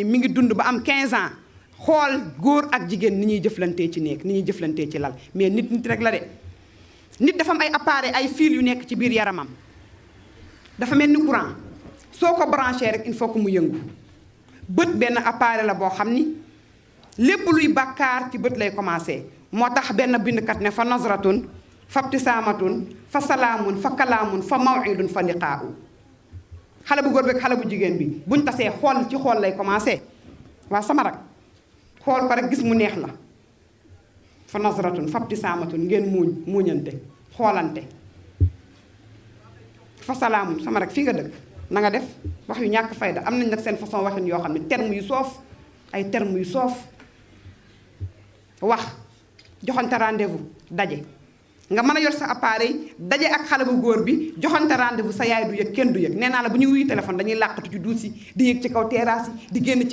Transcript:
mi ngi dund ba am 15 ans xool góor ak jigéen ni ñuy jëflantee ci néeg ni ñuy jëflantee ci lal mais nit rek la de nit dafa am ay appareil ay fil yu nekk ci biir yaramam dafa mel ni courant soo ko branché rek il faut que mu yëngu bët benn appareil la boo xam ni lépp luy bàkkaar ci bët lay commencé moo tax benn bindkat ne fa nazratun fa ibtisaamatun fa salaamun fa kalaamun fa mawidun fa liqaau xale bu góor bi ak xale bu jigéen bi buñ tasee xool ci xool lay commencé waa sama rak xool ko rek gis mu neex la fa nazratun fa ibtisaamatun ngeen muuñante xoolante fa salaamun sama rak fii nga dëkk na nga def wax yu ñàkk fayda am nañ nag seen façon waxin yoo xam ne terme yu soof ay terme yu soof wax joxante rendez-vous daje nga mën a yor sa appareil daje ak xale bu góor bi joxante rendez-vous sa yaay du yëg kenn du yëg nee naa la bu ñuy wuyu téléphone dañuy làqatu ci duus yi di yëg ci kaw terrasse yi di génn ci